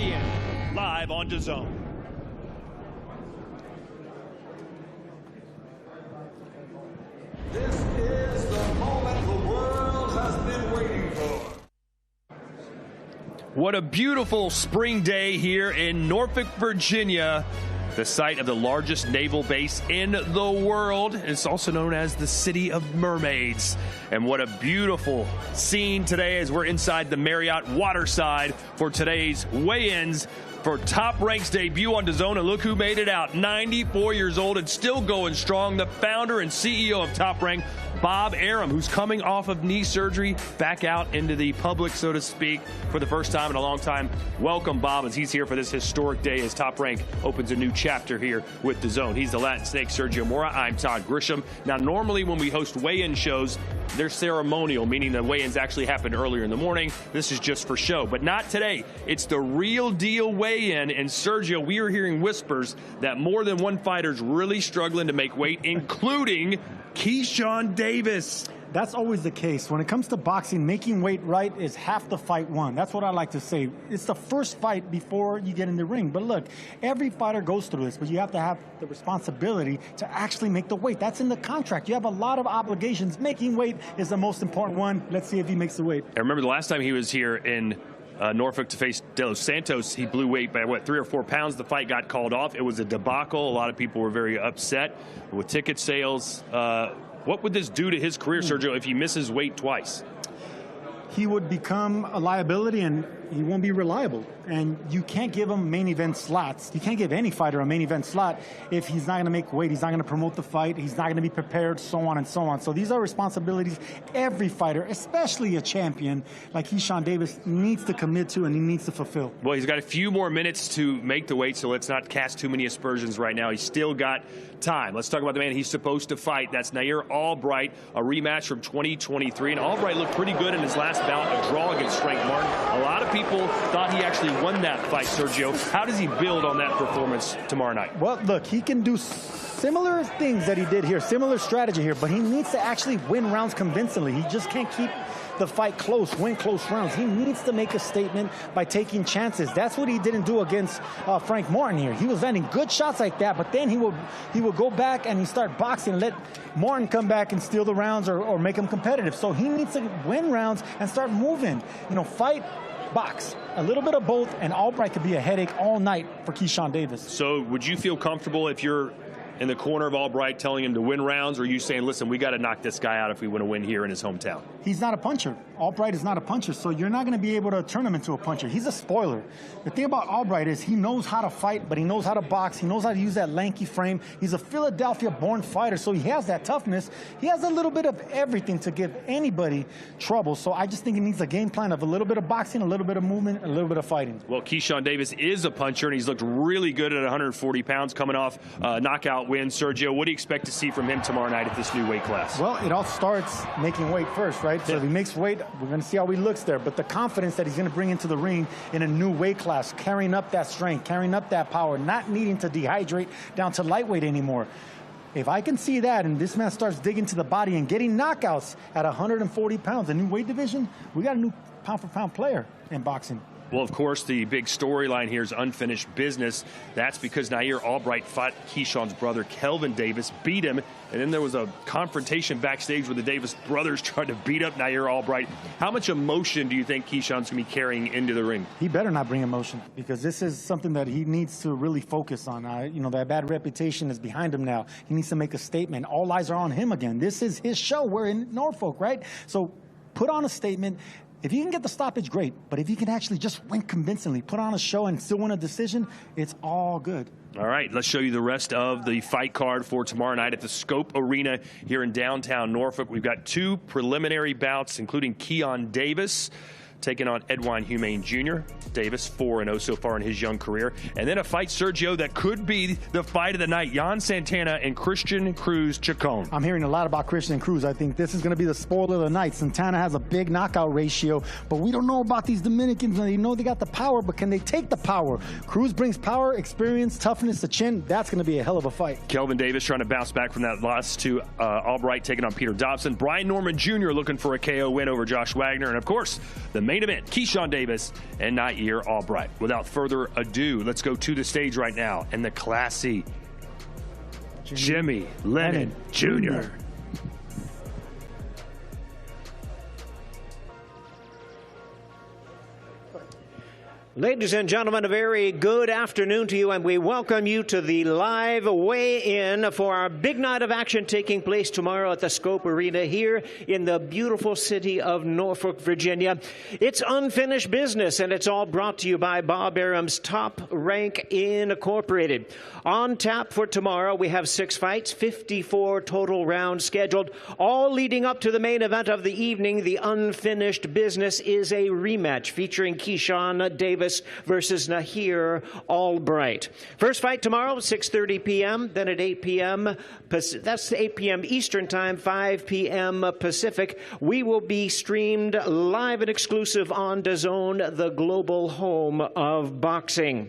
weigh-in, live on DAZN. This is the moment the world has been waiting for. What a beautiful spring day here in Norfolk, Virginia, the site of the largest naval base in the world. It's also known as the City of Mermaids. And what a beautiful scene today as we're inside the Marriott Waterside for today's weigh-ins for Top Rank's debut on DAZN. And look who made it out, 94 years old and still going strong, the founder and CEO of Top Rank, Bob Arum, who's coming off of knee surgery, back out into the public, so to speak, for the first time in a long time. Welcome, Bob, as he's here for this historic day as Top Rank opens a new chapter here with DAZN. He's the Latin Snake, Sergio Mora. I'm Todd Grisham. Now, normally when we host weigh-in shows, they're ceremonial, meaning the weigh-ins actually happen earlier in the morning. This is just for show, but not today. It's the real deal weigh-in, and Sergio, we are hearing whispers that more than one fighter's really struggling to make weight, including Keyshawn Davis. That's always the case. When it comes to boxing, making weight right is half the fight won. That's what I like to say. It's the first fight before you get in the ring. But look, every fighter goes through this, but you have to have the responsibility to actually make the weight. That's in the contract. You have a lot of obligations. Making weight is the most important one. Let's see if he makes the weight. I remember the last time he was here in Norfolk to face De Los Santos, he blew weight by, what, 3 or 4 pounds. The fight got called off. It was a debacle. A lot of people were very upset with ticket sales. What would this do to his career, Sergio, if he misses weight twice? He would become a liability and he won't be reliable. And you can't give him main event slots. You can't give any fighter a main event slot if he's not going to make weight, he's not going to promote the fight, he's not going to be prepared, so on and so on. So these are responsibilities every fighter, especially a champion like Keyshawn Davis, needs to commit to and he needs to fulfill. Well, he's got a few more minutes to make the weight, so let's not cast too many aspersions right now. He's still got time. Let's talk about the man he's supposed to fight. That's Nahir Albright, a rematch from 2023. And Albright looked pretty good in his last bout, a draw against Frank Martin. A lot of people thought he actually won that fight, Sergio. How does he build on that performance tomorrow night? Well, look, he can do similar things that he did here, similar strategy here, but he needs to actually win rounds convincingly. He just can't keep the fight close, win close rounds. He needs to make a statement by taking chances. That's what he didn't do against Frank Martin here. He was landing good shots like that, but then he would go back and he start boxing and let Martin come back and steal the rounds or make him competitive. So he needs to win rounds and start moving. You know, fight, box. A little bit of both, and Albright could be a headache all night for Keyshawn Davis. So would you feel comfortable if you're in the corner of Albright telling him to win rounds, or are you saying, listen, we got to knock this guy out if we want to win here in his hometown? He's not a puncher. Albright is not a puncher, so you're not going to be able to turn him into a puncher. He's a spoiler. The thing about Albright is he knows how to fight, but he knows how to box. He knows how to use that lanky frame. He's a Philadelphia-born fighter, so he has that toughness. He has a little bit of everything to give anybody trouble, so I just think he needs a game plan of a little bit of boxing, a little bit of movement, a little bit of fighting. Well, Keyshawn Davis is a puncher, and he's looked really good at 140 pounds coming off knockout win. Sergio, what do you expect to see from him tomorrow night at this new weight class? Well, it all starts making weight first, right? So if he makes weight, we're going to see how he looks there. But the confidence that he's going to bring into the ring in a new weight class, carrying up that strength, carrying up that power, not needing to dehydrate down to lightweight anymore. If I can see that and this man starts digging to the body and getting knockouts at 140 pounds, a new weight division, we got a new pound-for-pound player in boxing. Well, of course, the big storyline here is unfinished business. That's because Nahir Albright fought Keyshawn's brother, Kelvin Davis, beat him, and then there was a confrontation backstage where the Davis brothers tried to beat up Nahir Albright. How much emotion do you think Keyshawn's going to be carrying into the ring? He better not bring emotion, because this is something that he needs to really focus on. You know, that bad reputation is behind him now. He needs to make a statement. All eyes are on him again. This is his show. We're in Norfolk, right? So put on a statement. If you can get the stoppage, great. But if you can actually just win convincingly, put on a show and still win a decision, it's all good. All right, let's show you the rest of the fight card for tomorrow night at the Scope Arena here in downtown Norfolk. We've got 2 preliminary bouts, including Keyshawn Davis taking on Edwin Humane Jr. Davis, 4-0 so far in his young career. And then a fight, Sergio, that could be the fight of the night. Jan Santana and Christian Cruz Chacon. I'm hearing a lot about Christian Cruz. I think this is going to be the spoiler of the night. Santana has a big knockout ratio, but we don't know about these Dominicans. They know they got the power, but can they take the power? Cruz brings power, experience, toughness, the chin. That's going to be a hell of a fight. Kelvin Davis trying to bounce back from that loss to Albright, taking on Peter Dobson. Brian Norman Jr. looking for a KO win over Josh Wagner. And, of course, the main event, Keyshawn Davis and Nahir Albright. Without further ado, let's go to the stage right now. And the classy Jimmy Lennon Jr. Ladies and gentlemen, a very good afternoon to you, and we welcome you to the live weigh-in for our big night of action taking place tomorrow at the Scope Arena here in the beautiful city of Norfolk, Virginia. It's unfinished business, and it's all brought to you by Bob Arum's Top Rank Incorporated. On tap for tomorrow, we have 6 fights, 54 total rounds scheduled, all leading up to the main event of the evening. The unfinished business is a rematch featuring Keyshawn Davis versus Nahir Albright. First fight tomorrow, 6:30 p.m., then at 8 p.m. That's 8 p.m. Eastern Time, 5 p.m. Pacific. We will be streamed live and exclusive on DAZN, the global home of boxing.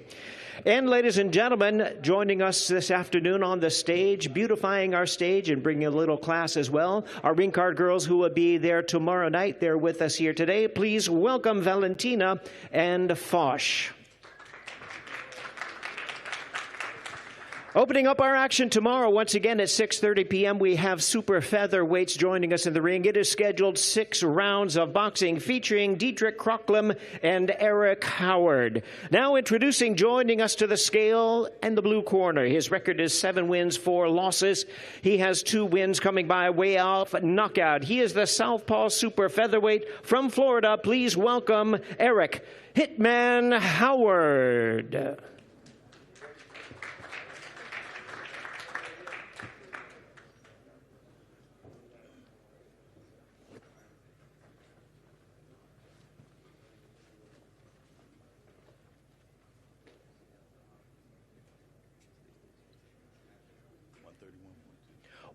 And ladies and gentlemen, joining us this afternoon on the stage, beautifying our stage and bringing a little class as well, our ring card girls who will be there tomorrow night. They're with us here today. Please welcome Valentina and Foch. Opening up our action tomorrow, once again at 6:30 p.m., we have super featherweights joining us in the ring. It is scheduled 6 rounds of boxing featuring Dietrich Krocklem and Eric Howard. Now introducing, joining us to the scale and the blue corner. His record is 7 wins, 4 losses. He has 2 wins coming by way of knockout. He is the Southpaw super featherweight from Florida. Please welcome Eric Hitman Howard.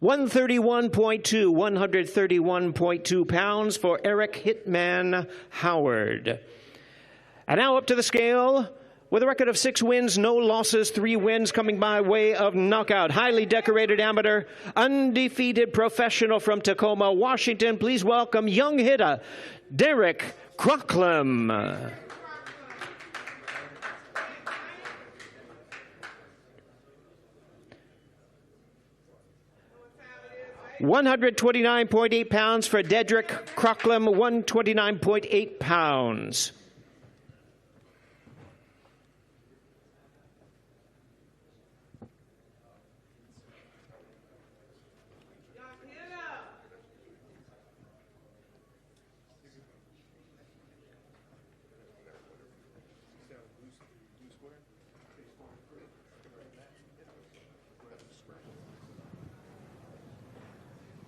131.2 pounds for Eric Hitman Howard. And now up to the scale with a record of 6 wins, no losses, 3 wins coming by way of knockout. Highly decorated amateur, undefeated professional from Tacoma, Washington. Please welcome young hitter Dietrich Krocklem. 129.8 pounds for Dietrich Krocklem, 129.8 pounds.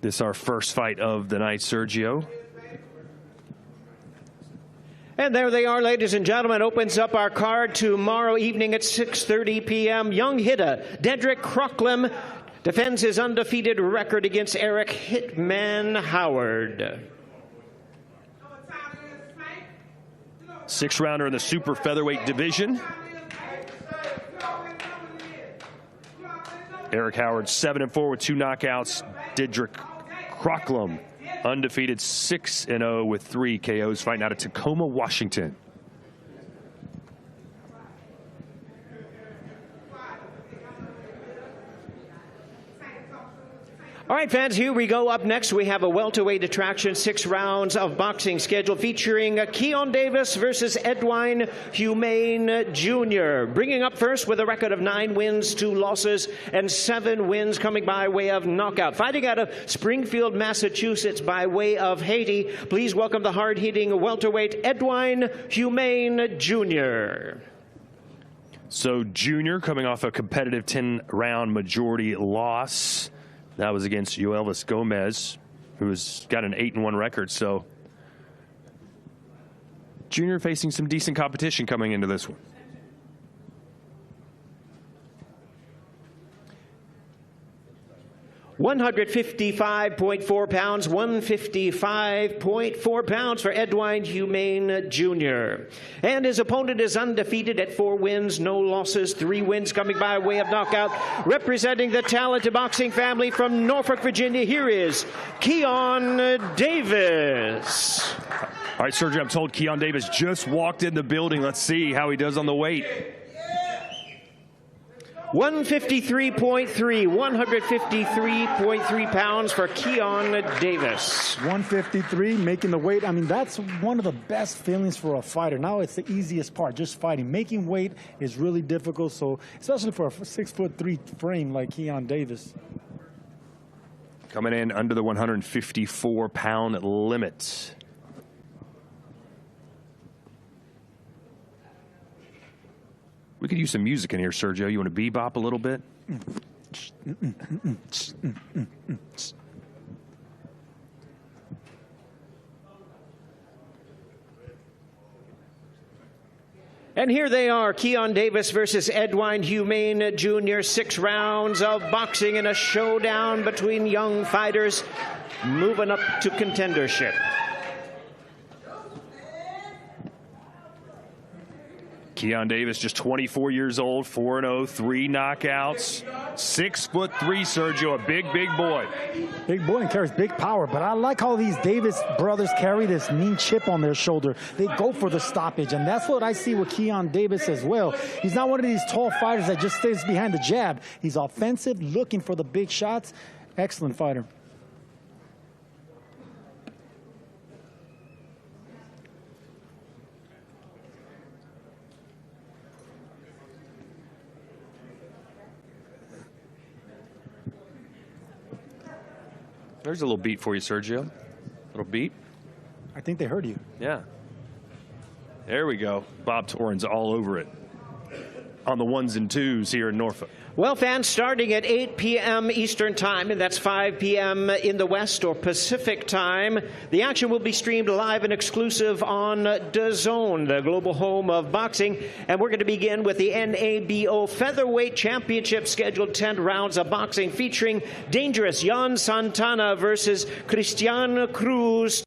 This is our first fight of the night, Sergio. And there they are, ladies and gentlemen. Opens up our card tomorrow evening at 6:30 p.m. Young hitter Dietrich Krocklem defends his undefeated record against Eric Hitman Howard. 6th rounder in the super featherweight division. Eric Howard 7-4 with 2 knockouts. Dietrich Krocklem undefeated 6-0 with 3 KOs, fighting out of Tacoma, Washington. All right, fans, here we go. Up next, we have a welterweight attraction, 6 rounds of boxing scheduled featuring Keyshawn Davis versus Edwin Humane Jr. Bringing up first with a record of 9 wins, 2 losses, and 7 wins coming by way of knockout. Fighting out of Springfield, Massachusetts by way of Haiti, please welcome the hard-hitting welterweight Edwin Humane Jr. So Jr. coming off a competitive 10-round majority loss. That was against Yoelvis Gomez, who's got an 8-1 record. So Junior facing some decent competition coming into this one. 155.4 pounds, 155.4 pounds for Edwin Humane Jr. And his opponent is undefeated at 4 wins, no losses, 3 wins coming by way of knockout. Representing the talented boxing family from Norfolk, Virginia, here is Keyshawn Davis. All right, Sergio, I'm told Keyshawn Davis just walked in the building. Let's see how he does on the weight. 153.3, 153.3 pounds for Keyshawn Davis. 153, making the weight. I mean, that's one of the best feelings for a fighter. Now it's the easiest part, just fighting. Making weight is really difficult, so especially for a 6'3" frame like Keyshawn Davis. Coming in under the 154-pound limit. We could use some music in here, Sergio. You want to bebop a little bit? And here they are, Keyshawn Davis versus Edwin Humane Jr. 6 rounds of boxing in a showdown between young fighters moving up to contendership. Keyshawn Davis, just 24 years old, 4-0, 3 knockouts, 6'3", Sergio, a big, big boy. Big boy and carries big power, but I like how these Davis brothers carry this mean chip on their shoulder. They go for the stoppage, and that's what I see with Keyshawn Davis as well. He's not one of these tall fighters that just stays behind the jab. He's offensive, looking for the big shots. Excellent fighter. There's a little beat for you, Sergio. Little beat. I think they heard you. Yeah. There we go. Bob Torrens all over it. On the 1s and 2s here in Norfolk. Well, fans, starting at 8 p.m. Eastern Time, and that's 5 p.m. in the West or Pacific Time, the action will be streamed live and exclusive on DAZN, the global home of boxing. And we're going to begin with the NABO Featherweight Championship, scheduled 10 rounds of boxing, featuring dangerous Yan Santana versus Cristian Cruz.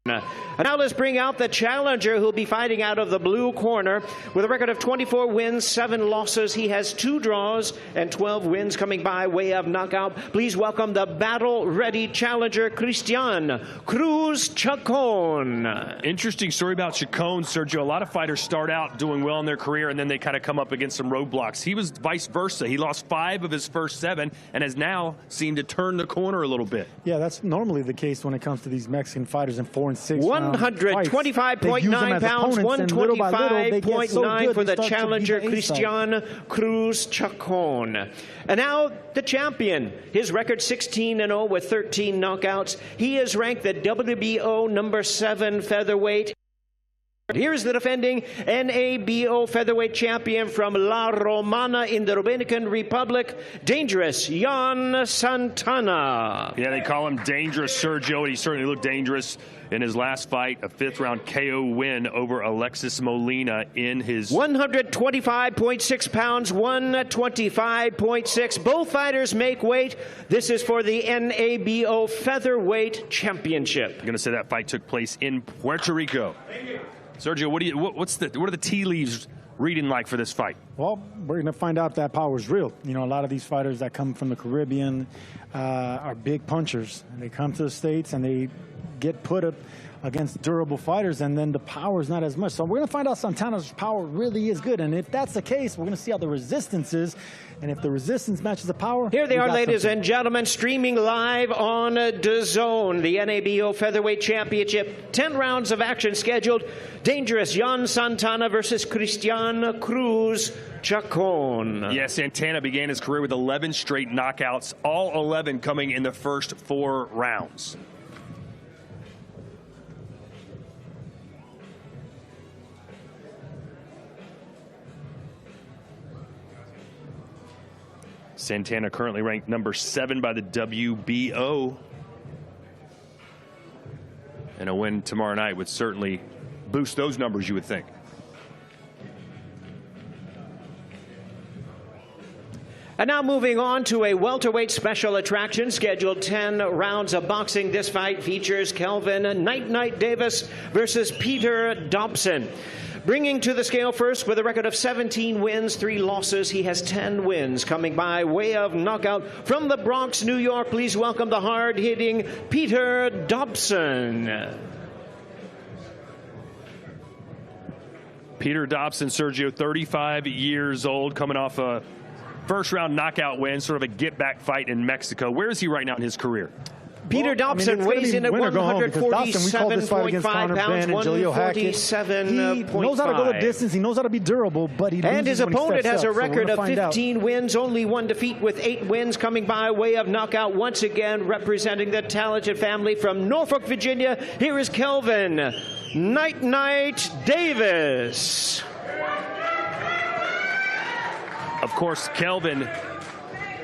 And now let's bring out the challenger who'll be fighting out of the blue corner. With a record of 24 wins, 7 losses, he has 2 draws and 12 wins coming by way of knockout. Please welcome the battle-ready challenger, Cristian Cruz Chacon. Interesting story about Chacon, Sergio. A lot of fighters start out doing well in their career, and then they kind of come up against some roadblocks. He was vice versa. He lost 5 of his first 7 and has now seemed to turn the corner a little bit. Yeah, that's normally the case when it comes to these Mexican fighters in 4 and 6 125.9 pounds, 125.9 for the challenger, Cristian Cruz Chacon. And now the champion. His record 16-0 with 13 knockouts. He is ranked the WBO #7 featherweight. Here's the defending NABO featherweight champion from La Romana in the Dominican Republic, dangerous Yan Santana. Yeah, they call him Dangerous, Sergio, and he certainly looked dangerous in his last fight, a 5th-round KO win over Alexis Molina in his... 125.6 pounds, 125.6. Both fighters make weight. This is for the NABO Featherweight Championship. I'm going to say that fight took place in Puerto Rico. Sergio, what are the tea leaves reading like for this fight? Well, we're going to find out that power is real. You know, a lot of these fighters that come from the Caribbean are big punchers. And they come to the States and they get put up against durable fighters, and then the power is not as much. So we're going to find out Santana's power really is good. And if that's the case, we're going to see how the resistance is. And if the resistance matches the power... Here they are, ladies and gentlemen, streaming live on DAZN, the NABO Featherweight Championship. 10 rounds of action scheduled. Dangerous Yan Santana versus Cristian Cruz Chacon. Yeah, Santana began his career with 11 straight knockouts, all 11 coming in the first 4 rounds. Santana currently ranked #7 by the WBO. And a win tomorrow night would certainly boost those numbers, you would think. And now moving on to a welterweight special attraction, scheduled 10 rounds of boxing. This fight features Kelvin Night Davis versus Peter Dobson. Bringing to the scale first with a record of 17 wins, 3 losses. He has 10 wins coming by way of knockout. From the Bronx, New York, please welcome the hard-hitting Peter Dobson. Peter Dobson, Sergio, 35 years old, coming off a first-round knockout win, sort of a get-back fight in Mexico. Where is he right now in his career? Peter Dobson weighs in at 147.5 pounds, 147.5. He knows how to go the distance. He knows how to be durable, but he and his opponent has a record of 15 wins, only one defeat with 8 wins, coming by way of knockout once again, representing the talented family from Norfolk, Virginia. Here is Kelvin Night Night Davis. Of course, Kelvin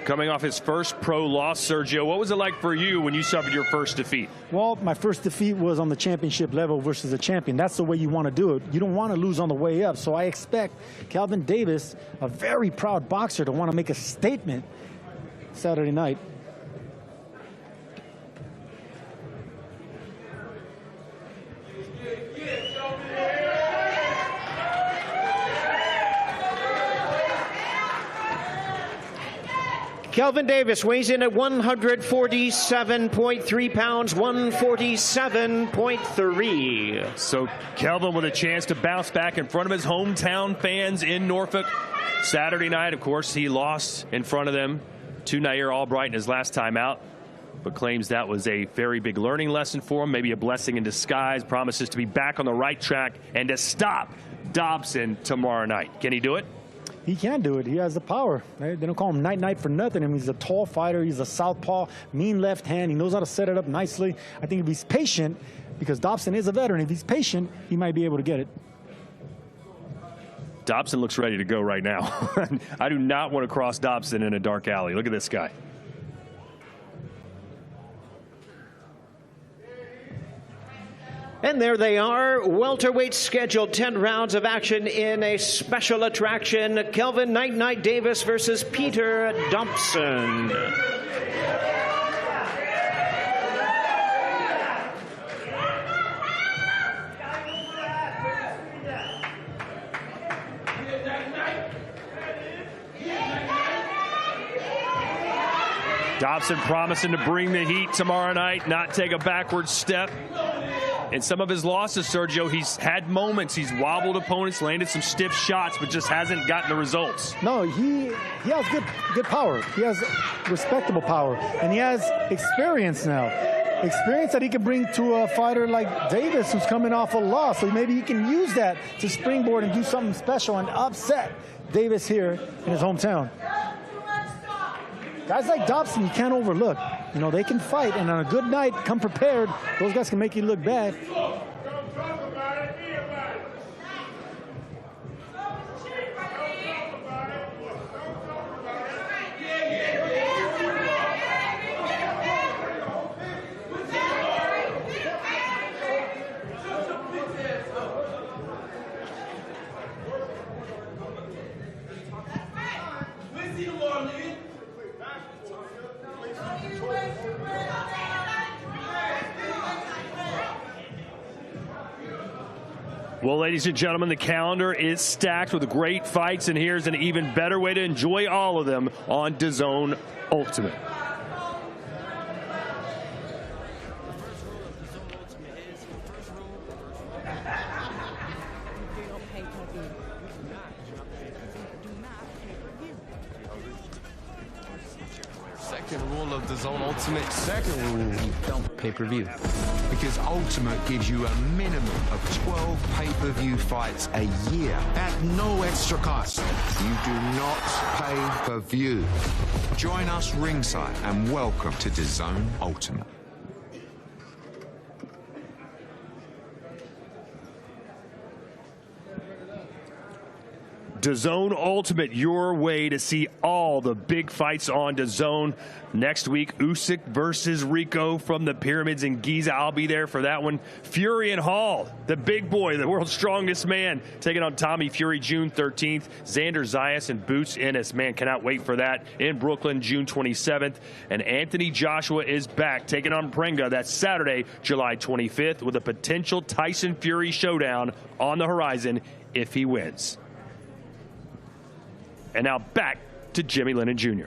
coming off his first pro loss. Sergio, what was it like for you when you suffered your first defeat? Well, my first defeat was on the championship level versus a champion. That's the way you want to do it. You don't want to lose on the way up. So I expect Kelvin Davis, a very proud boxer, to want to make a statement Saturday night. Kelvin Davis weighs in at 147.3 pounds, 147.3. So Kelvin with a chance to bounce back in front of his hometown fans in Norfolk. Saturday night, of course, he lost in front of them to Nahir Albright in his last time out, but claims that was a very big learning lesson for him, maybe a blessing in disguise, promises to be back on the right track and to stop Dobson tomorrow night. Can he do it? He can do it. He has the power. They don't call him Night Night for nothing. I mean, he's a tall fighter. He's a southpaw, mean left hand. He knows how to set it up nicely. I think if he's patient, because Dobson is a veteran, if he's patient, he might be able to get it. Dobson looks ready to go right now. I do not want to cross Dobson in a dark alley. Look at this guy. And there they are, welterweight scheduled 10 rounds of action in a special attraction. Kelvin Night Night Davis versus Peter Dobson. Dobson promising to bring the heat tomorrow night, not take a backward step. In some of his losses, Sergio, he's had moments. He's wobbled opponents, landed some stiff shots, but just hasn't gotten the results. No, he has good power. He has respectable power, and he has experience now. Experience that he can bring to a fighter like Davis, who's coming off a loss. So maybe he can use that to springboard and do something special and upset Davis here in his hometown. Guys like Dobson, you can't overlook. You know, they can fight, and on a good night, come prepared, those guys can make you look bad. Well, ladies and gentlemen, the calendar is stacked with great fights, and here's an even better way to enjoy all of them on DAZN Ultimate. Second rule of DAZN Ultimate. Second rule, you don't pay-per-view. Because Ultimate gives you a minimum of 12 pay-per-view fights a year at no extra cost. You do not pay per view. Join us ringside and welcome to DAZN Ultimate. DAZN Ultimate, your way to see all the big fights on DAZN. Next week, Usyk versus Rico from the Pyramids in Giza. I'll be there for that one. Fury and Hall, the big boy, the world's strongest man, taking on Tommy Fury June 13th. Xander Zayas and Boots Ennis, man, cannot wait for that. In Brooklyn, June 27th. And Anthony Joshua is back, taking on Prenga. That's Saturday, July 25th, with a potential Tyson Fury showdown on the horizon if he wins. And now back to Jimmy Lennon Jr.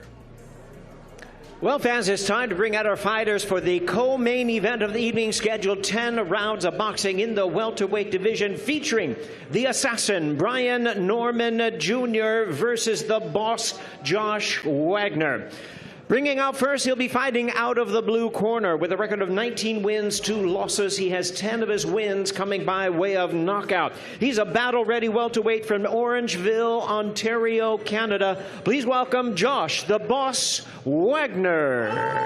Well, fans, it's time to bring out our fighters for the co-main event of the evening, scheduled 10 rounds of boxing in the welterweight division, featuring the assassin, Brian Norman Jr. versus the boss, Josh Wagner. Bringing out first, he'll be fighting out of the blue corner with a record of 19 wins, 2 losses. He has 10 of his wins coming by way of knockout. He's a battle-ready welterweight from Orangeville, Ontario, Canada. Please welcome Josh, the boss, Wagner.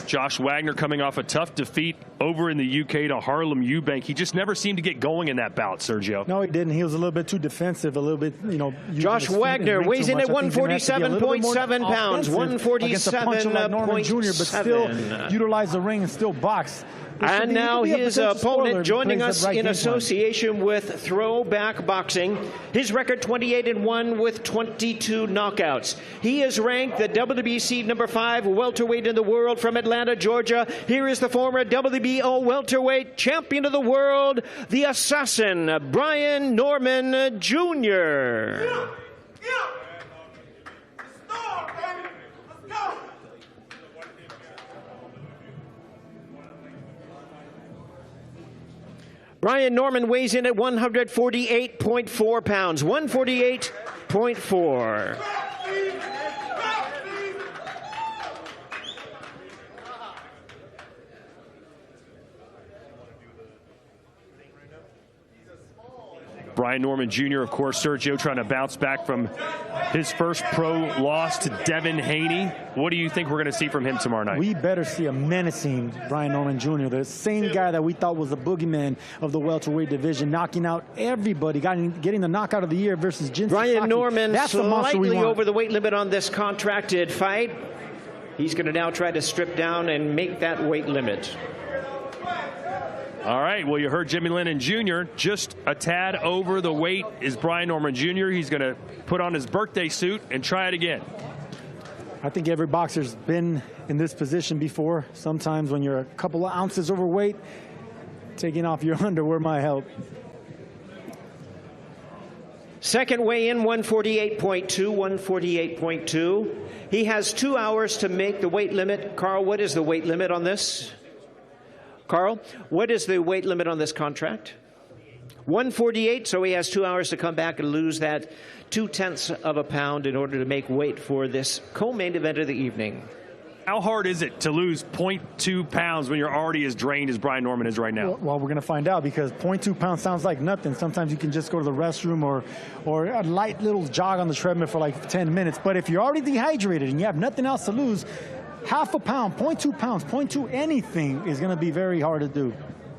Josh Wagner coming off a tough defeat over in the UK to Harlem Eubank. He just never seemed to get going in that bout, Sergio. No, he didn't. He was a little bit too defensive, a little bit, you know. Josh Wagner weighs in at 147.7 pounds, 147.7. But still utilize the ring and still box. And now his opponent joining us in association with Throwback Boxing. His record 28-1 with 22 knockouts. He is ranked the WBC #5 welterweight in the world from Atlanta, Georgia. Here is the former WBO welterweight champion of the world, the assassin, Brian Norman Jr. Brian Norman weighs in at 148.4 pounds, 148.4. Brian Norman Jr., of course, Sergio, trying to bounce back from his first pro loss to Devin Haney. What do you think we're going to see from him tomorrow night? We better see a menacing Brian Norman Jr., the same guy that we thought was the boogeyman of the welterweight division, knocking out everybody, getting the knockout of the year versus Jin Brian Sasaki. Norman That's slightly over the weight limit on this contracted fight. He's going to now try to strip down and make that weight limit. All right, well, you heard Jimmy Lennon Jr. just a tad over the weight is Brian Norman Jr. He's going to put on his birthday suit and try it again. I think every boxer's been in this position before. Sometimes when you're a couple of ounces overweight, taking off your underwear might help. Second weigh-in, 148.2, 148.2. He has 2 hours to make the weight limit. Carl, what is the weight limit on this? Carl, what is the weight limit on this contract? 148, so he has 2 hours to come back and lose that 0.2 of a pound in order to make weight for this co-main event of the evening. How hard is it to lose 0.2 pounds when you're already as drained as Brian Norman is right now? Well, we're going to find out, because 0.2 pounds sounds like nothing. Sometimes you can just go to the restroom or a light little jog on the treadmill for like 10 minutes. But if you're already dehydrated and you have nothing else to lose, half a pound, 0.2 pounds, 0.2 anything is going to be very hard to do.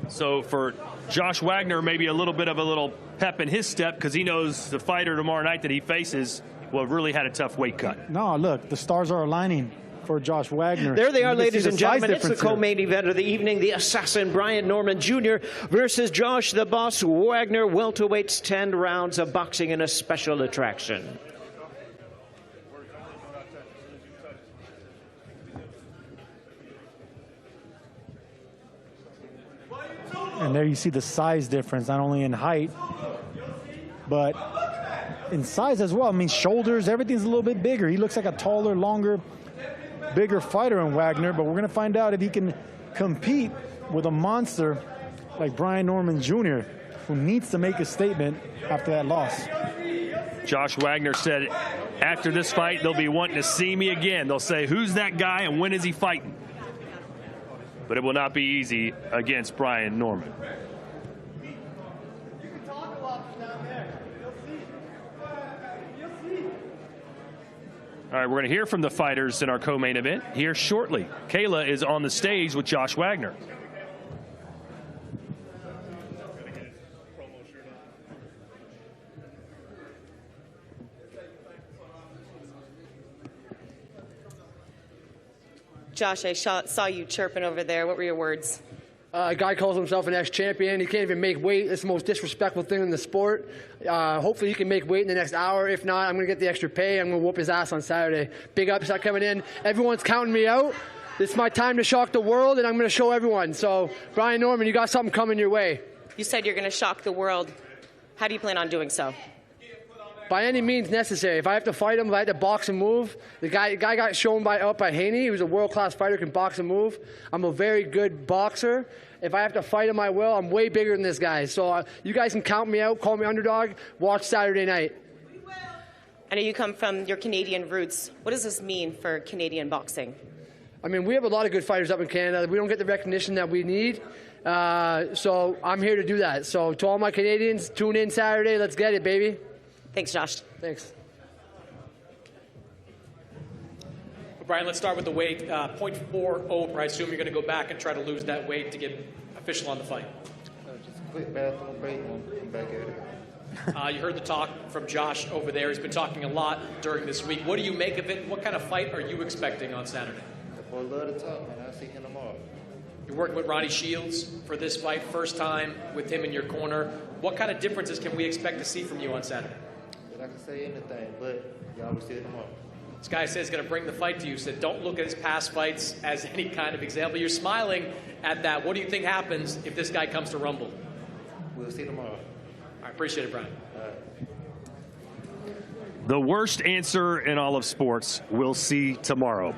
So for Josh Wagner, maybe a little bit of a little pep in his step, because he knows the fighter tomorrow night that he faces will have really had a tough weight cut. No, look, the stars are aligning for Josh Wagner. There they are, ladies and gentlemen. It's the co-main event of the evening. The assassin, Brian Norman Jr. versus Josh the Boss Wagner. Welterweights, 10 rounds of boxing and a special attraction. And there you see the size difference, not only in height, but in size as well. I mean, shoulders, everything's a little bit bigger. He looks like a taller, longer, bigger fighter in Wagner, but we're going to find out if he can compete with a monster like Brian Norman Jr., who needs to make a statement after that loss. Josh Wagner said after this fight, they'll be wanting to see me again. They'll say, who's that guy and when is he fighting? But it will not be easy against Brian Norman. All right, we're going to hear from the fighters in our co-main event here shortly. Kayla is on the stage with Josh Wagner. Josh, I saw you chirping over there. What were your words? A guy calls himself an ex-champion. He can't even make weight. It's the most disrespectful thing in the sport. Hopefully he can make weight in the next hour. If not, I'm going to get the extra pay. I'm going to whoop his ass on Saturday. Big upset coming in. Everyone's counting me out. It's my time to shock the world, and I'm going to show everyone. So, Brian Norman, you got something coming your way. You said you're going to shock the world. How do you plan on doing so? by any means necessary. If I have to fight him, if I have to box and move, the guy got shown out by Haney. He was a world-class fighter, can box and move. I'm a very good boxer. If I have to fight him, I will. I'm way bigger than this guy. So you guys can count me out, call me underdog, watch Saturday night. I know you come from your Canadian roots. What does this mean for Canadian boxing? I mean, we have a lot of good fighters up in Canada. We don't get the recognition that we need. So I'm here to do that. So to all my Canadians, tune in Saturday. Let's get it, baby. Thanks, Josh. Thanks. Brian, let's start with the weight. 0.40. I assume you're going to go back and try to lose that weight to get official on the fight. Just a quick bathroom break and come back at it. You heard the talk from Josh over there. He's been talking a lot during this week. What do you make of it? What kind of fight are you expecting on Saturday? I love to talk, man. I'll see him tomorrow. You're working with Ronnie Shields for this fight. First time with him in your corner. What kind of differences can we expect to see from you on Saturday? I can say anything, but y'all will see it tomorrow. This guy says he's going to bring the fight to you. Said don't look at his past fights as any kind of example. You're smiling at that. What do you think happens if this guy comes to Rumble? We'll see tomorrow. I appreciate it, Brian. The worst answer in all of sports, we'll see tomorrow.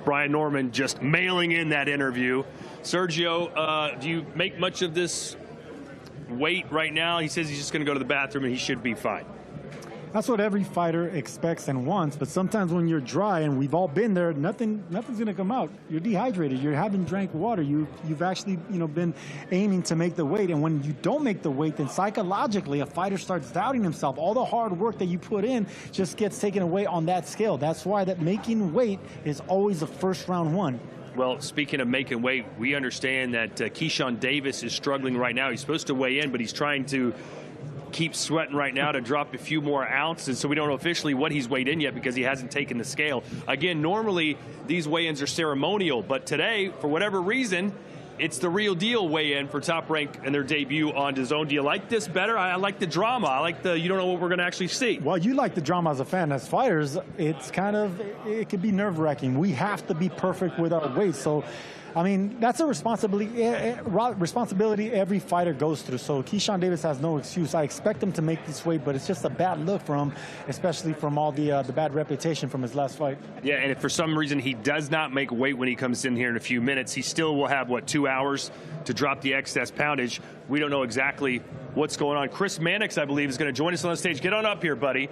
Brian Norman just mailing in that interview. Sergio, do you make much of this weight right now? He says he's just going to go to the bathroom and he should be fine. That's what every fighter expects and wants, but sometimes when you're dry, and we've all been there, nothing's going to come out. You're dehydrated. You haven't drank water. You've actually, been aiming to make the weight, and when you don't make the weight, then psychologically a fighter starts doubting himself. All the hard work that you put in just gets taken away on that scale. That's why that making weight is always a first round one. Well, speaking of making weight, we understand that Keyshawn Davis is struggling right now. He's supposed to weigh in, but he's trying to keep sweating right now to drop a few more ounces, so we don't know officially what he's weighed in yet because he hasn't taken the scale. Again, normally these weigh-ins are ceremonial, but today, for whatever reason, it's the real deal weigh-in for Top Rank and their debut on DAZN. Do you like this better? I like the drama. I like the you don't know what we're going to actually see. Well, you like the drama as a fan. As fighters, it can be nerve-wracking. We have to be perfect with our weight, so I mean, that's a responsibility every fighter goes through. So Keyshawn Davis has no excuse. I expect him to make this weight, but it's just a bad look for him, especially from all the bad reputation from his last fight. Yeah, and if for some reason he does not make weight when he comes in here in a few minutes, he still will have, 2 hours to drop the excess poundage. We don't know exactly what's going on. Chris Mannix, I believe, is going to join us on the stage. Get on up here, buddy.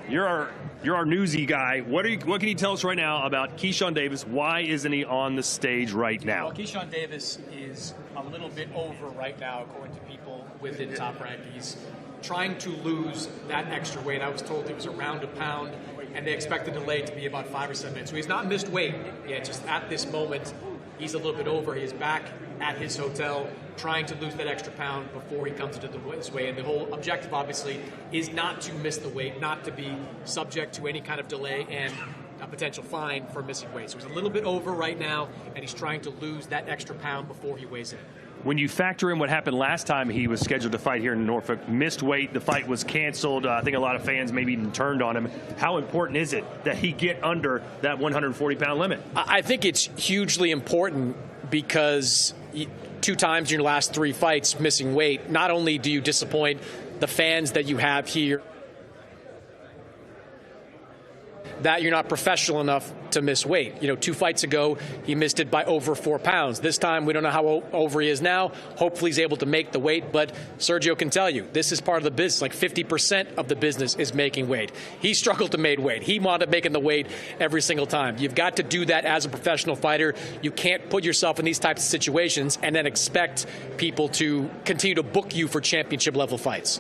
You're our newsy guy. What can you tell us right now about Keyshawn Davis? Why isn't he on the stage right now? Well, Keyshawn Davis is a little bit over right now, according to people within Top Rank. He's trying to lose that extra weight. I was told it was around a pound, and they expect the delay to be about 5 or 7 minutes. So he's not missed weight yet. Just at this moment, he's a little bit over. He is back at his hotel trying to lose that extra pound before he comes into this weigh. And the whole objective, obviously, is not to miss the weight, not to be subject to any kind of delay and a potential fine for missing weight. So he's a little bit over right now, and he's trying to lose that extra pound before he weighs in. When you factor in what happened last time he was scheduled to fight here in Norfolk, missed weight, the fight was canceled. I think a lot of fans maybe even turned on him. How important is it that he get under that 140-pound limit? I think it's hugely important because 2 times in your last 3 fights missing weight, not only do you disappoint the fans that you have here, that you're not professional enough to miss weight. 2 fights ago, he missed it by over 4 pounds. This time, we don't know how over he is now. Hopefully, he's able to make the weight, but Sergio can tell you, this is part of the business. Like 50% of the business is making weight. He struggled to make weight. He wound up making the weight every single time. You've got to do that as a professional fighter. You can't put yourself in these types of situations and then expect people to continue to book you for championship-level fights.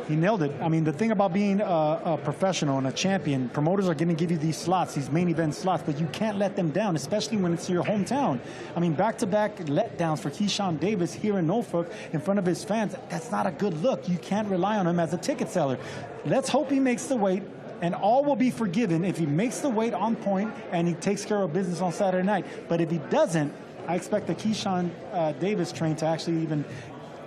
He nailed it. I mean, the thing about being a professional and a champion, promoters are going to give you these slots, these main event slots, but you can't let them down, especially when it's your hometown. I mean, back-to-back letdowns for Keyshawn Davis here in Norfolk in front of his fans. That's not a good look. You can't rely on him as a ticket seller. Let's hope he makes the weight, and all will be forgiven if he makes the weight on point and he takes care of business on Saturday night. But if he doesn't, I expect the Keyshawn Davis train to actually even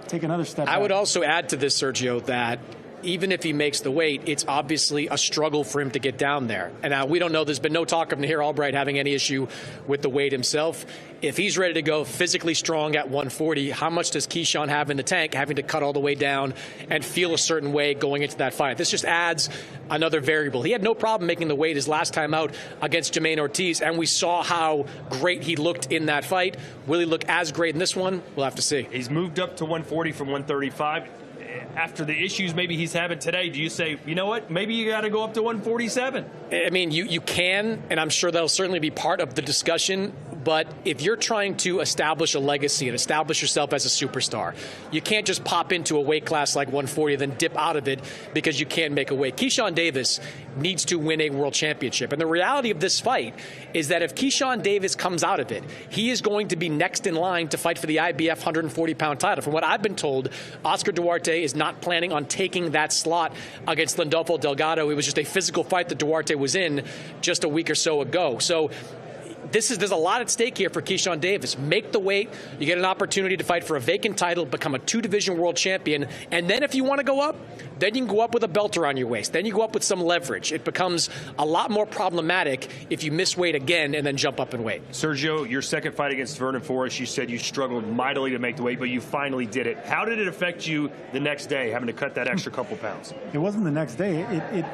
take another step back. I would also add to this, Sergio, that even if he makes the weight, it's obviously a struggle for him to get down there. And now we don't know, there's been no talk of Nahir Albright having any issue with the weight himself. If he's ready to go physically strong at 140, how much does Keyshawn have in the tank, having to cut all the way down and feel a certain way going into that fight? This just adds another variable. He had no problem making the weight his last time out against Jermaine Ortiz, and we saw how great he looked in that fight. Will he look as great in this one? We'll have to see. He's moved up to 140 from 135. After the issues maybe he's having today, do you say, you know what, maybe you got to go up to 147? I mean, you can, and I'm sure that'll certainly be part of the discussion. But if you're trying to establish a legacy and establish yourself as a superstar, you can't just pop into a weight class like 140 then dip out of it because you can't make a weight. Keyshawn Davis needs to win a world championship. And the reality of this fight is that if Keyshawn Davis comes out of it, he is going to be next in line to fight for the IBF 140-pound title. From what I've been told, Oscar Duarte is not planning on taking that slot against Landolfo Delgado. It was just a physical fight that Duarte was in just a week or so ago. So there's a lot at stake here for Keyshawn Davis. Make the weight, you get an opportunity to fight for a vacant title, become a 2-division world champion, and then if you want to go up, then you can go up with a belt around your waist. Then you go up with some leverage. It becomes a lot more problematic if you miss weight again and then jump up in weight. Sergio, your second fight against Vernon Forrest, you said you struggled mightily to make the weight, but you finally did it. How did it affect you the next day, having to cut that extra couple pounds? It wasn't the next day.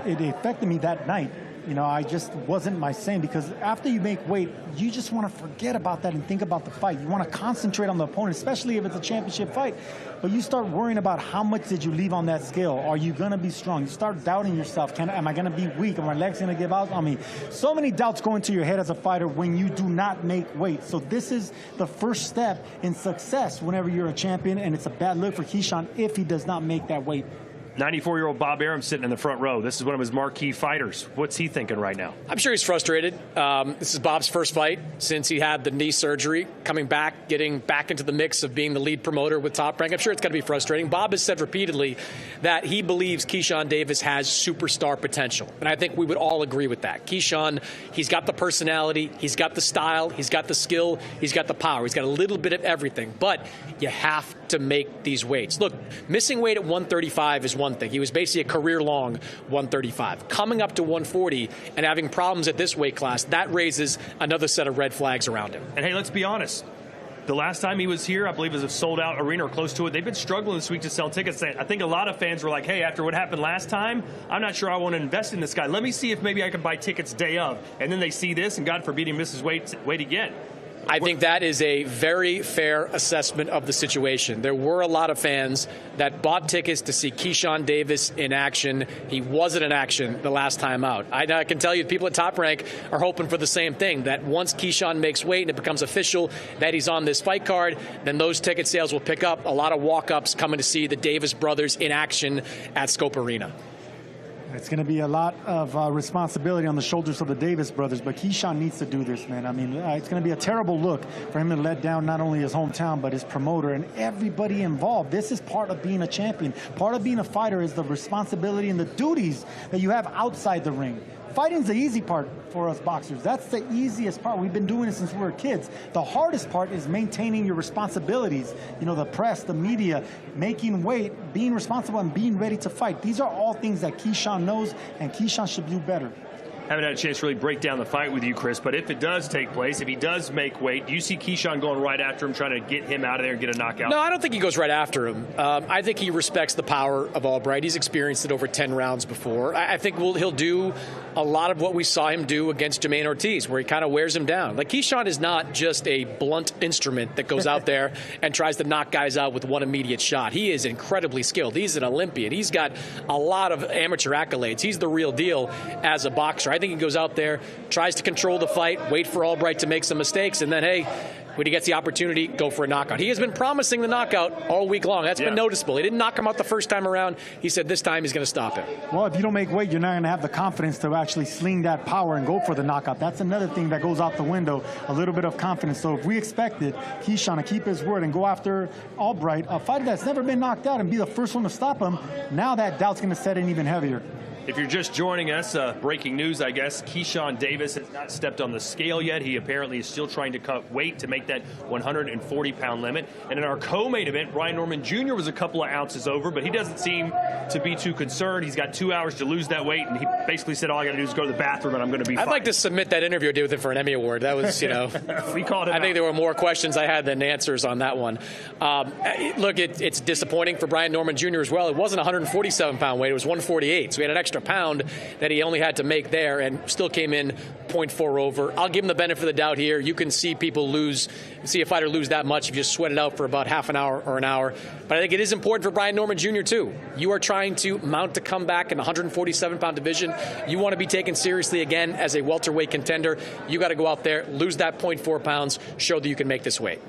It affected me that night. You know, I just wasn't my same, because after you make weight, you just want to forget about that and think about the fight. You want to concentrate on the opponent, especially if it's a championship fight. But you start worrying about how much did you leave on that scale. Are you going to be strong? You start doubting yourself. Am I going to be weak? Are my legs going to give out on me? So many doubts go into your head as a fighter when you do not make weight. So this is the first step in success whenever you're a champion, and it's a bad look for Keyshawn if he does not make that weight. 94-year-old Bob Arum sitting in the front row. This is one of his marquee fighters. What's he thinking right now? I'm sure he's frustrated. This is Bob's first fight since he had the knee surgery, coming back, getting back into the mix of being the lead promoter with Top Rank. I'm sure it's got to be frustrating. Bob has said repeatedly that he believes Keyshawn Davis has superstar potential, and I think we would all agree with that. Keyshawn, he's got the personality, he's got the style, he's got the skill, he's got the power. He's got a little bit of everything, but you have to make these weights. Look, missing weight at 135 is one thing. He was basically a career-long 135. Coming up to 140 and having problems at this weight class, that raises another set of red flags around him. And hey, let's be honest. The last time he was here, I believe it was a sold-out arena or close to it. They've been struggling this week to sell tickets. I think a lot of fans were like, hey, after what happened last time, I'm not sure I want to invest in this guy. Let me see if maybe I can buy tickets day of. And then they see this, and God forbid he misses weight again. I think that is a very fair assessment of the situation. There were a lot of fans that bought tickets to see Keyshawn Davis in action. He wasn't in action the last time out. I can tell you people at Top Rank are hoping for the same thing, that once Keyshawn makes weight and it becomes official that he's on this fight card, then those ticket sales will pick up. A lot of walk-ups coming to see the Davis brothers in action at Scope Arena. It's going to be a lot of responsibility on the shoulders of the Davis brothers, but Keyshawn needs to do this, man. I mean, it's going to be a terrible look for him to let down not only his hometown, but his promoter and everybody involved. This is part of being a champion. Part of being a fighter is the responsibility and the duties that you have outside the ring. Fighting's the easy part for us boxers. That's the easiest part. We've been doing it since we were kids. The hardest part is maintaining your responsibilities. You know, the press, the media, making weight, being responsible, and being ready to fight. These are all things that Keyshawn knows, and Keyshawn should do better. Haven't had a chance to really break down the fight with you, Chris, but if it does take place, if he does make weight, do you see Keyshawn going right after him, trying to get him out of there and get a knockout? No, I don't think he goes right after him. I think he respects the power of Albright. He's experienced it over 10 rounds before. I think he'll do a lot of what we saw him do against Jermaine Ortiz, where he kind of wears him down. Like, Keyshawn is not just a blunt instrument that goes out there and tries to knock guys out with one immediate shot. He is incredibly skilled. He's an Olympian. He's got a lot of amateur accolades. He's the real deal as a boxer. I think he goes out there, tries to control the fight, wait for Albright to make some mistakes, and then, hey, when he gets the opportunity, go for a knockout. He has been promising the knockout all week long. That's been noticeable. He didn't knock him out the first time around. He said this time he's going to stop him. Well, if you don't make weight, you're not going to have the confidence to actually sling that power and go for the knockout. That's another thing that goes out the window, a little bit of confidence. So if we expected Keyshawn to keep his word and go after Albright, a fighter that's never been knocked out, and be the first one to stop him, now that doubt's going to set in even heavier. If you're just joining us, breaking news, I guess, Keyshawn Davis has not stepped on the scale yet. He apparently is still trying to cut weight to make that 140-pound limit. And in our co-main event, Brian Norman Jr. was a couple of ounces over, but he doesn't seem to be too concerned. He's got 2 hours to lose that weight, and he basically said, all I got to do is go to the bathroom, and I'm going to be fine. I'd like to submit that interview I did with him for an Emmy Award. That was, you know, we called it I think there were more questions I had than answers on that one. Look, it's disappointing for Brian Norman Jr. as well. It wasn't a 147-pound weight. It was 148, so he had an extra pound that he only had to make there and still came in 0.4 over. I'll give him the benefit of the doubt here. You can see see a fighter lose that much if you just sweat it out for about half an hour or an hour. But I think it is important for Brian Norman Jr. too. You are trying to mount a comeback in the 147-pound division. You want to be taken seriously again as a welterweight contender. You got to go out there, lose that 0.4 pounds, show that you can make this weight.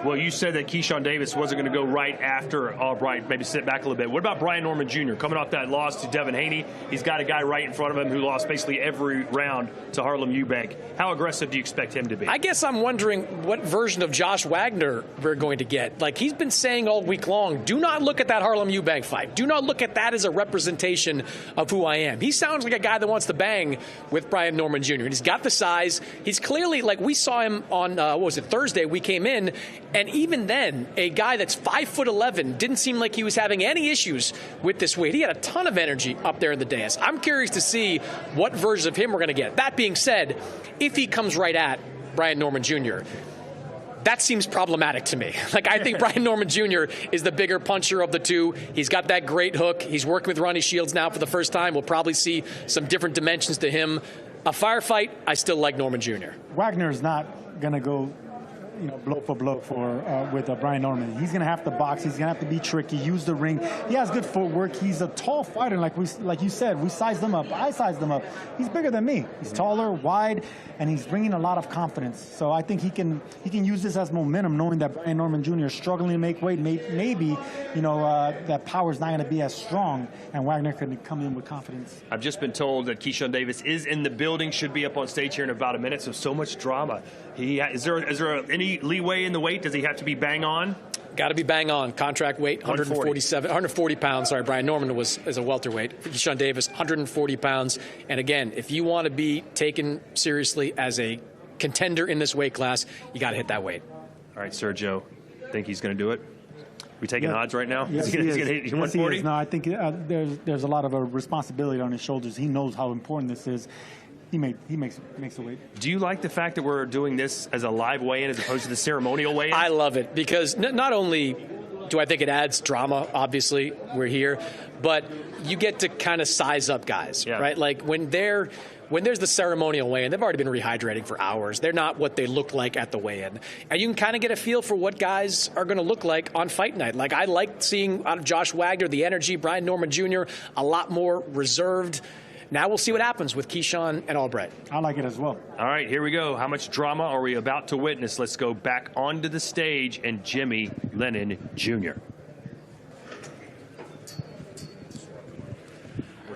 Well, you said that Keyshawn Davis wasn't going to go right after Albright, maybe sit back a little bit. What about Brian Norman Jr. coming off that loss to Devin Haney? He's got a guy right in front of him who lost basically every round to Harlem Eubank. How aggressive do you expect him to be? I guess I'm wondering what version of Josh Wagner we're going to get. Like he's been saying all week long, do not look at that Harlem Eubank fight. Do not look at that as a representation of who I am. He sounds like a guy that wants to bang with Brian Norman Jr. And he's got the size. He's clearly, like we saw him on, Thursday, we came in, and even then, a guy that's 5'11" didn't seem like he was having any issues with this weight. He had a ton of energy up there in the dais. I'm curious to see what version of him we're going to get. That being said, if he comes right at Brian Norman Jr., that seems problematic to me. Like, I think Brian Norman Jr. is the bigger puncher of the two. He's got that great hook. He's working with Ronnie Shields now for the first time. We'll probably see some different dimensions to him. A firefight, I still like Norman Jr. Wagner is not going to go blow for blow with Brian Norman. He's going to have to box. He's going to have to be tricky, use the ring. He has good footwork. He's a tall fighter, like you said. We sized him up. I sized him up. He's bigger than me. He's taller, wide, and he's bringing a lot of confidence. So I think he can use this as momentum, knowing that Brian Norman Jr. is struggling to make weight. Maybe that power is not going to be as strong, and Wagner can come in with confidence. I've just been told that Keyshawn Davis is in the building, should be up on stage here in about a minute. So much drama. Is there any leeway in the weight? Does he have to be bang on? Got to be bang on. Contract weight, 140 pounds. Sorry, Brian Norman is a welterweight. Keyshawn Davis, 140 pounds. And again, if you want to be taken seriously as a contender in this weight class, you got to hit that weight. All right, Sergio, think he's going to do it? We taking odds right now? Yes, he's going to hit 140? No, I think there's a lot of responsibility on his shoulders. He knows how important this is. He makes the weight. Do you like the fact that we're doing this as a live weigh-in as opposed to the ceremonial weigh-in? I love it because not only do I think it adds drama, obviously, we're here, but you get to kind of size up guys, right? Like when there's the ceremonial weigh-in, they've already been rehydrating for hours. They're not what they look like at the weigh-in. And you can kind of get a feel for what guys are going to look like on fight night. Like I like seeing out of Josh Wagner, the energy, Brian Norman Jr., a lot more reserved. Now we'll see what happens with Keyshawn and Albright. I like it as well. All right, here we go. How much drama are we about to witness? Let's go back onto the stage and Jimmy Lennon Jr.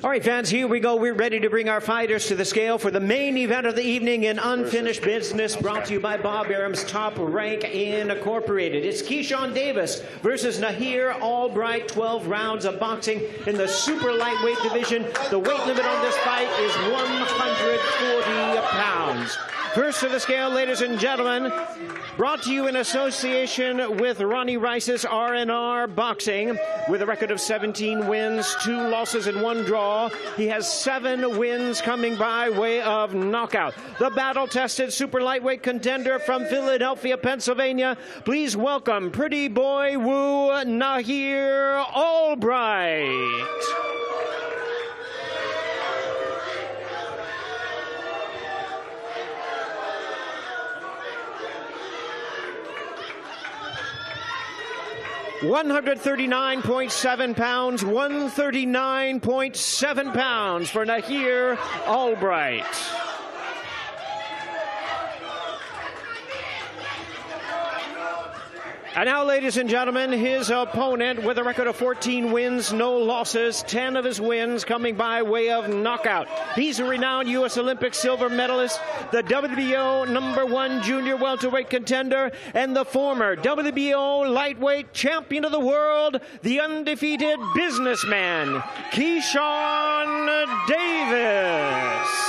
All right, fans, here we go. We're ready to bring our fighters to the scale for the main event of the evening in Unfinished Business, brought to you by Bob Arum's Top Rank Incorporated. It's Keyshawn Davis versus Nahir Albright, 12 rounds of boxing in the super lightweight division. The weight limit on this fight is 140 pounds. First to the scale, ladies and gentlemen, brought to you in association with Ronnie Rice's R&R Boxing. With a record of 17 wins, 2 losses, and 1 draw, he has 7 wins coming by way of knockout. The battle-tested super lightweight contender from Philadelphia, Pennsylvania. Please welcome Pretty Boy Woo Nahir Albright. 139.7 pounds, 139.7 pounds for Nahir Albright. And now, ladies and gentlemen, his opponent with a record of 14 wins, no losses, 10 of his wins coming by way of knockout. He's a renowned U.S. Olympic silver medalist, the WBO #1 junior welterweight contender, and the former WBO lightweight champion of the world, the undefeated businessman, Keyshawn Davis.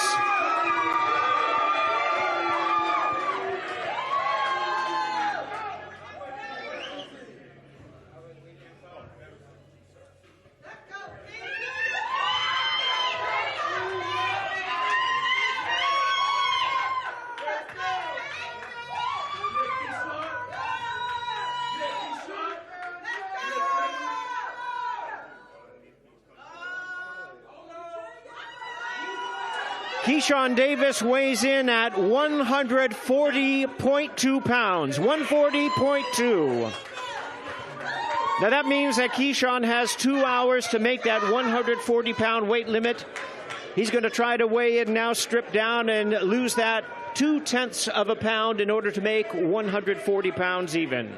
Keyshawn Davis weighs in at 140.2 pounds, 140.2. Now that means that Keyshawn has 2 hours to make that 140-pound weight limit. He's going to try to weigh in now, strip down, and lose that 0.2 of a pound in order to make 140 pounds even.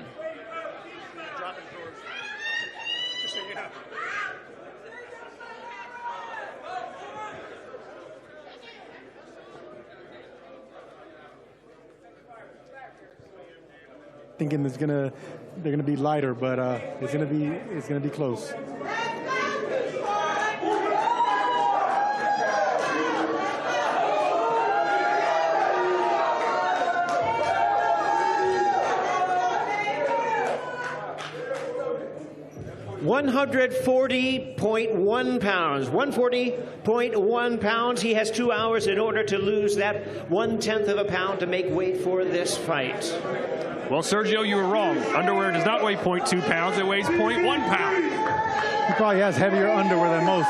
Thinking they're gonna be lighter, but it's gonna be close. $140.1 pounds. 140.1 pounds. He has 2 hours in order to lose that 1/10 of a pound to make weight for this fight. Well, Sergio, you were wrong. Underwear does not weigh 0.2 pounds. It weighs 0.1 pound. He probably has heavier underwear than most.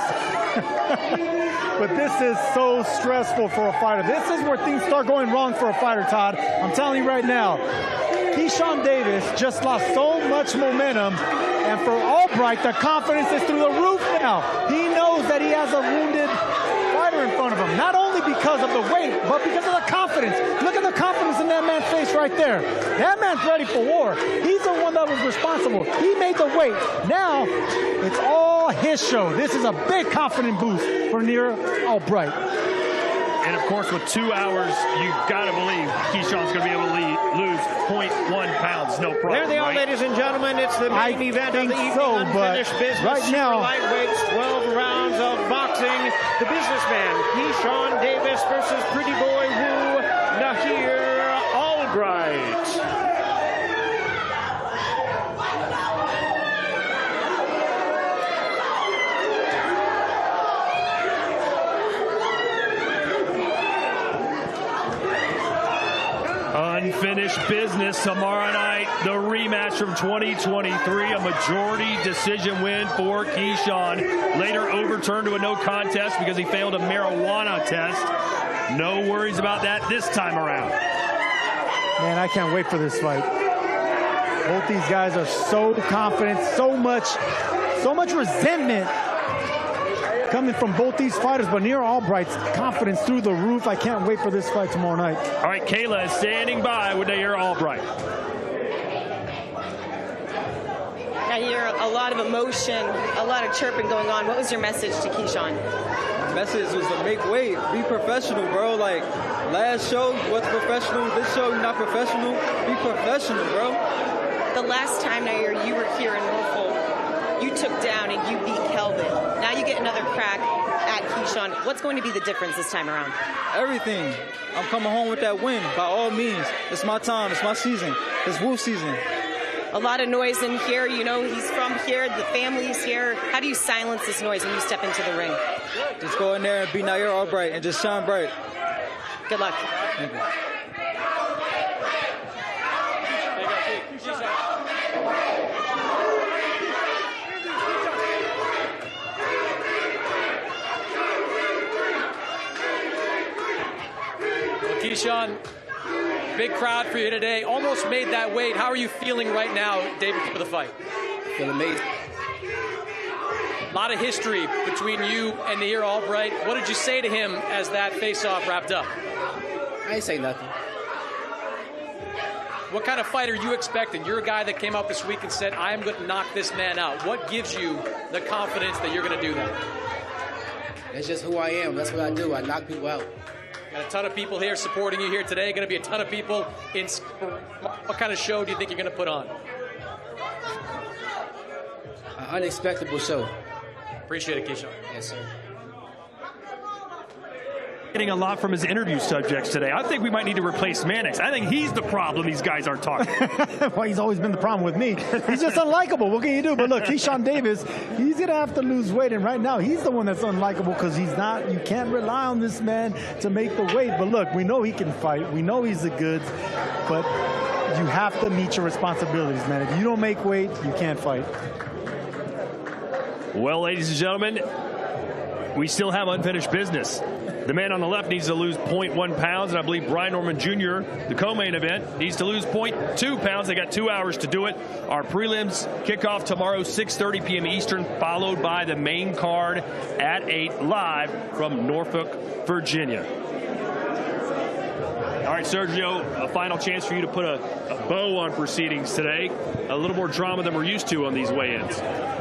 But this is so stressful for a fighter. This is where things start going wrong for a fighter, Todd. I'm telling you right now. Keyshawn Davis just lost so much momentum. And for Albright, the confidence is through the roof now. He knows that he has a wounded fighter in front of him. Not only because of the weight, but because of the confidence. Look at the confidence in that man's face right there. That man's ready for war. He's the one that was responsible. He made the weight. Now, it's all his show. This is a big confident boost for Nahir Albright. And of course, with 2 hours, you've got to believe Keyshawn's going to be able to lose 0.1 pounds, no problem. There they are, right? ladies and gentlemen. It's the main event of the evening. Unfinished business. Right now, lightweights, 12 rounds of boxing. The businessman, Keyshawn Davis versus Pretty Boy Woo, Nahir Albright. Unfinished business tomorrow night. The rematch from 2023. A majority decision win for Keyshawn. Later overturned to a no contest because he failed a marijuana test. No worries about that this time around. Man, I can't wait for this fight. Both these guys are so confident, so much resentment coming from both these fighters, but Nahir Albright's confidence through the roof. I can't wait for this fight tomorrow night. All right, Kayla is standing by with Nahir Albright. I hear a lot of emotion, a lot of chirping going on. What was your message to Keyshawn? The message was to make weight, be professional, bro. Like, last show was professional. This show, you're not professional. Be professional, bro. The last time, Nahir, you were here in Norfolk, you took down and you beat Kelvin. Now you get another crack at Keyshawn. What's going to be the difference this time around? Everything. I'm coming home with that win, by all means. It's my time. It's my season. It's Woo season. A lot of noise in here. You know, he's from here. The family's here. How do you silence this noise when you step into the ring? Just go in there and be Nahir Albright and just shine bright. Good luck. Thank you. Keyshawn, big crowd for you today. Almost made that weight. How are you feeling right now, David, for the fight? Feel amazing. A lot of history between you and Nahir Albright. What did you say to him as that face-off wrapped up? I ain't say nothing. What kind of fight are you expecting? You're a guy that came out this week and said, I am going to knock this man out. What gives you the confidence that you're going to do that? That's just who I am. That's what I do. I knock people out. Got a ton of people here supporting you here today. Going to be a ton of people. What kind of show do you think you're going to put on? An unexpected show. Appreciate it, Keyshawn. Yes, sir. Getting a lot from his interview subjects today. I think we might need to replace Mannix. I think he's the problem these guys aren't talking. Well, he's always been the problem with me. He's just unlikable. What can you do? But look, Keyshawn Davis, he's going to have to lose weight. And right now, he's the one that's unlikable because he's not. You can't rely on this man to make the weight. But look, we know he can fight. We know he's the goods. But you have to meet your responsibilities, man. If you don't make weight, you can't fight. Well, ladies and gentlemen, we still have unfinished business. The man on the left needs to lose 0.1 pounds, and I believe Brian Norman Jr., the co-main event, needs to lose 0.2 pounds. They got 2 hours to do it. Our prelims kick off tomorrow, 6:30 p.m. Eastern, followed by the main card at 8 live from Norfolk, Virginia. All right, Sergio, a final chance for you to put a bow on proceedings today. A little more drama than we're used to on these weigh-ins.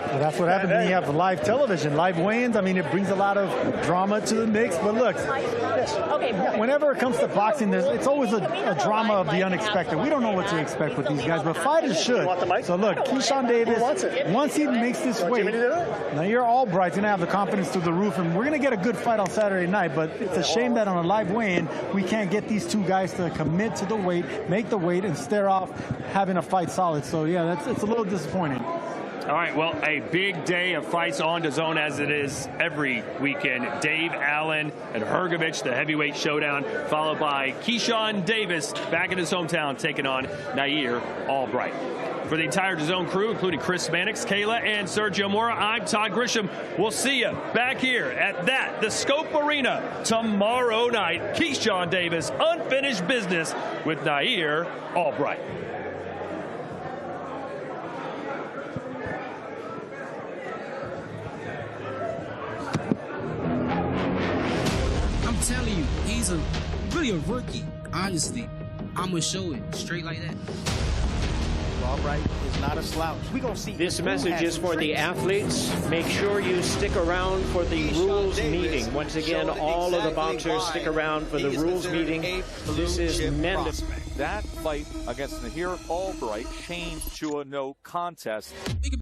Well, that's what happens when you have live television, live weigh-ins. I mean, it brings a lot of drama to the mix. But look, whenever it comes to boxing, it's always a drama of the unexpected. We don't know what to expect with these guys, but fighters should. So look, Keyshawn Davis, once he makes this weight, Nahir Albright's going to have the confidence through the roof, and we're going to get a good fight on Saturday night. But it's a shame that on a live weigh-in, we can't get these two guys to commit to the weight, make the weight, and stare off having a fight solid. So, yeah, it's a little disappointing. All right, well, a big day of fights on DAZN as it is every weekend. Dave Allen and Hrgovic, the heavyweight showdown, followed by Keyshawn Davis back in his hometown taking on Nahir Albright. For the entire DAZN crew, including Chris Mannix, Kayla, and Sergio Mora, I'm Todd Grisham. We'll see you back here at the Scope Arena tomorrow night. Keyshawn Davis, unfinished business with Nahir Albright. I'm telling you, he's really a rookie. Honestly, I'm gonna show it straight like that. Albright is not a slouch. We gonna see this message is for the athletes. Make sure you stick around for the rules meeting. Once again, all of the boxers stick around for the rules meeting. This is men's. That fight against Nahir Albright changed to a no contest.